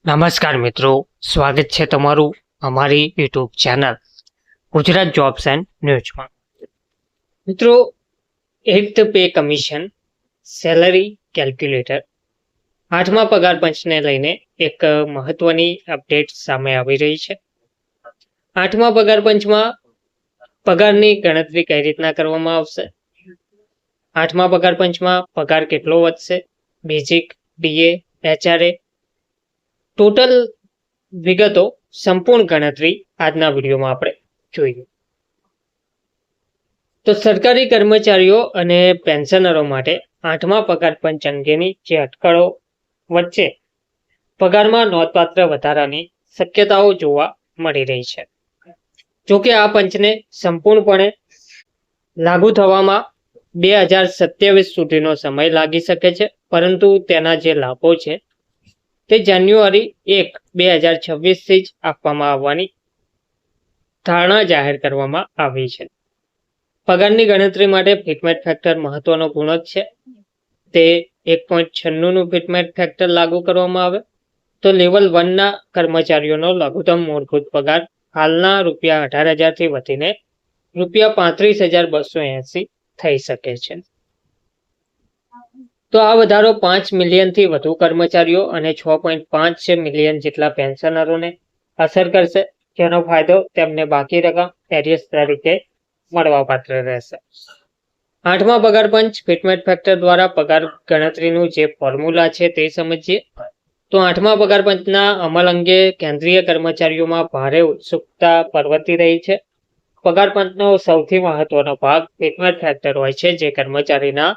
નમસ્કાર મિત્રો, સ્વાગત છે તમારું અમારી YouTube channel Gujarat jobs and ન્યૂઝમાં. મિત્રો, eight pay commission salary calculator 8મા પગાર પંચને લઈને એક મહત્વની અપડેટ સામે આવી રહી છે. 8મા પગાર પંચમાં પગારની ગણતરી કઈ રીતના કરવામાં આવશે, 8મા પગાર પંચમાં પગાર કેટલો વધશે, બેઝિક, ડીએ, એચઆરએ, ટોટલ વિગતો સંપૂર્ણ ગણતરી આજના વિડીયોમાં આપણે જોઈએ. તો સરકારી કર્મચારીઓ અને પેન્શનરો માટે 8મા પગાર પંચ અંગેની જે અટકળો વચ્ચે પગારમાં નોંધપાત્ર વધારાની શક્યતાઓ જોવા મળી રહી છે. જોકે આ પંચને સંપૂર્ણપણે લાગુ થવામાં 2027 સુધીનો સમય લાગી શકે છે, પરંતુ તેના જે લાભો છે તે જાન્યુઆરી 1, 2026થી જ આપવામાં આવવાની ધારણા જાહેર કરવામાં આવી છે. પગારની ગણતરી માટે ફિટમેટ ફેક્ટર મહત્વનો ગુણક છે. તે 1.96નું ફિટમેટ ફેક્ટર લાગુ કરવામાં આવે તો લેવલ 1ના કર્મચારીઓનો લઘુત્તમ મૂળભૂત પગાર હાલના ₹18,000થી વધીને ₹35,280 થઈ શકે છે. તો આ વધારો 5 મિલિયનથી વધુ કર્મચારીઓ અને 6.5 મિલિયન જેટલા પેન્શનરોને અસર કરશે, જેનો ફાયદો તેમને બાકી રકમ એરિયસ તરીકે મળવાપાત્ર રહેશે. 8મા પગાર પંચ ફિટમેટ ફેક્ટર દ્વારા પગાર ગણતરીનું જે ફોર્મ્યુલા છે તે સમજીએ. તો 8મા પગાર પંચના અમલ અંગે કેન્દ્રીય કર્મચારીઓમાં ભારે ઉત્સુકતા પ્રવર્તી રહી છે. પગાર પંચનો સૌથી મહત્વનો ભાગ ફિટમેટ ફેક્ટર હોય છે, જે કર્મચારીના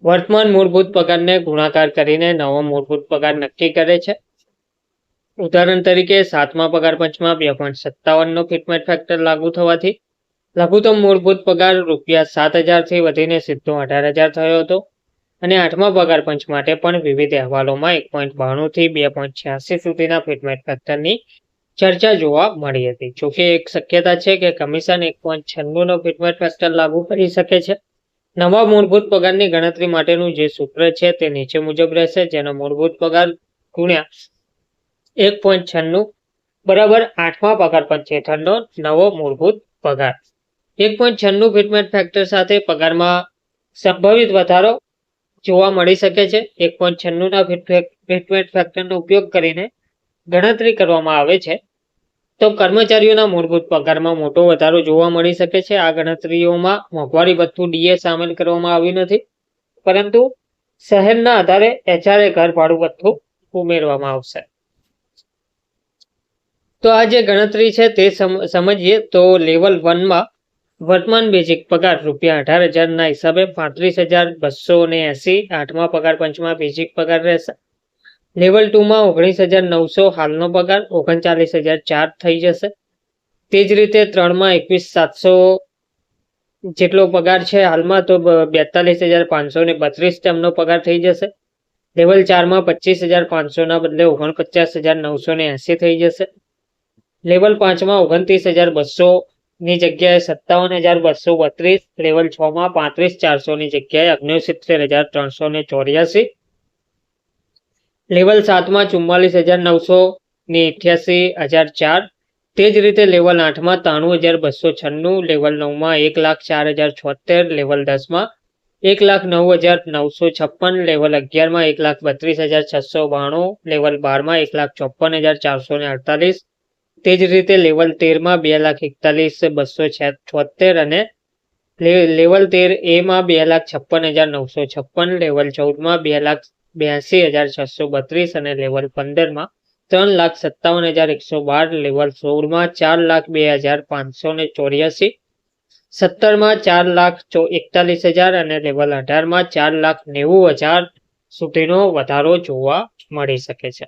વર્તમાન મૂળભૂત પગારને ગુણાકાર કરીને નવો મૂળભૂત પગાર નક્કી કરે છે. ઉદાહરણ તરીકે 7મા પગાર પંચમાં 2.57નો ફિટમેટ ફેક્ટર લાગુ થવાથી લઘુત્તમ મૂળભૂત પગાર ₹7,000થી વધીને સીધો 18,000 થયો હતો. અને 8મા પગાર પંચ માટે પણ વિવિધ અહેવાલોમાં 1.92થી 2.86 સુધીના ફિટમેટ ફેક્ટરની ચર્ચા જોવા મળી હતી. જોકે એક શક્યતા છે કે કમિશન 1.96નો ફિટમેટ ફેક્ટર લાગુ કરી શકે છે. નવા મૂળભૂત પગારની ગણતરી માટેનું જે સૂત્ર છે તે નીચે મુજબ રહેશે, જેનો મૂળભૂત પગાર ગુણ્યા 1.96 બરાબર 8મા પગાર પંચ હેઠળનો નવો મૂળભૂત પગાર. 1.96 ફિટમેટ ફેક્ટર સાથે પગારમાં સંભવિત વધારો જોવા મળી શકે છે. 1.96ના ફિટમેટ ફેક્ટરનો ઉપયોગ કરીને ગણતરી કરવામાં આવે છે તો કર્મચારીઓના મૂળભૂત પગારમાં મોટો વધારો જોવા મળી શકે છે. આ ગણતરીઓમાં મોંઘવારી ભથ્થું ડીએ સામેલ કરવામાં આવ્યું નથી, પરંતુ શહેરના આધારે એચઆરએ ઘર ભાડું ભથ્થું ઉમેરવામાં આવશે. તો આ જે ગણતરી છે તે સમજીએ તો લેવલ 1માં વર્તમાન બેઝિક પગાર ₹18,000ના હિસાબે 35,280 8મા પગાર પંચમાં બેઝિક પગાર રહેશે. લેવલ 2માં 19,900 હાલનો પગાર 39,004 થઈ જશે. તે જ રીતે 3માં 21,700 જેટલો પગાર છે હાલમાં, તો 42,532 તેમનો પગાર થઈ જશે. લેવલ 4માં 25,500ના બદલે 49,980 થઈ જશે. લેવલ 5માં 29,200ની જગ્યાએ 57,232. લેવલ 6માં 35,400ની જગ્યાએ 69,384. લેવલ 7માં 44,900ની 88,004. તે જ રીતે લેવલ 8માં 93,296. લેવલ 9માં 1,04,076. લેવલ 10માં 1,09,956. લેવલ 11માં 1,32,692. લેવલ 12માં 1,54,448. તે જ રીતે લેવલ 13માં 2,41,276 અને લેવલ 13A માં 2,56,956. લેવલ 14માં 2,82,632 અને લેવલ 15માં 3,57,112. લેવલ 16માં 4,02,584. 17માં 4,41,000 અને લેવલ 18માં 4,90,000 સુધીનો વધારો જોવા મળી શકે છે.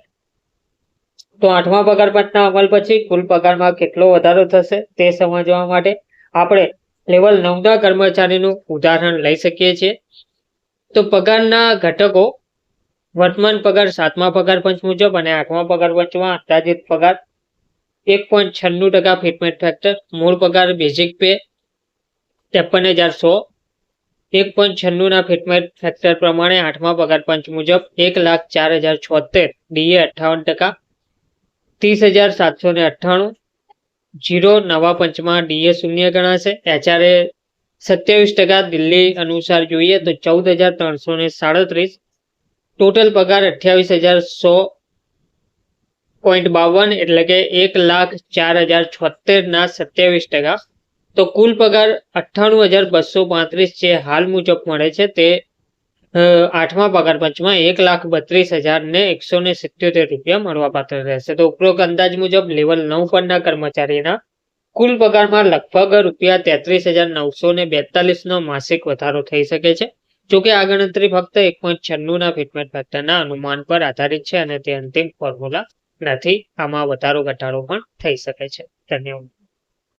તો 8મા પગાર પંચના અમલ પછી કુલ પગારમાં કેટલો વધારો થશે તે સમજવા માટે આપણે લેવલ 9ના કર્મચારીનું ઉદાહરણ લઈ શકીએ છીએ. તો પગારના ઘટકો વર્તમાન પગાર 7મા પગાર પંચ મુજબ અને 8મા પગાર પંચમાં અંદાજિત પગાર 1.96% ફિટમેટ ફેક્ટર. મૂળ પગાર બેઝિક પે 53,100. 1.96 ના ફિટમેટ ફેક્ટર પ્રમાણે 8મા પગાર પંચ મુજબ 1,04,076 ડીએ 58%, 30,798. 0 નવા પંચમાં ડીએ શૂન્ય ગણાશે. એચઆરએ 27%. દિલ્હી અનુસાર જોઈએ તો 14,337. ટોટલ પગાર 28,100.52 એટલે કે 1,04,076 ના 27%. તો કુલ પગાર 98,235 જે હાલ મુજબ મળે છે તે 8મા પગાર પંચમાં 1,32,177 રૂપિયા મળવાપાત્ર રહેશે. તો ઉપરોક્ત અંદાજ મુજબ લેવલ 9 પરના કર્મચારીના કુલ પગારમાં લગભગ ₹33,942 નો માસિક વધારો થઈ શકે છે. જોકે આ ગણતરી ફક્ત 1.96 ના ફિટમેટ ફેક્ટરના અનુમાન પર આધારિત છે અને તે અંતિમ ફોર્મ્યુલા નથી. આમાં વધારો ઘટાડો પણ થઈ શકે છે. ધન્યવાદ.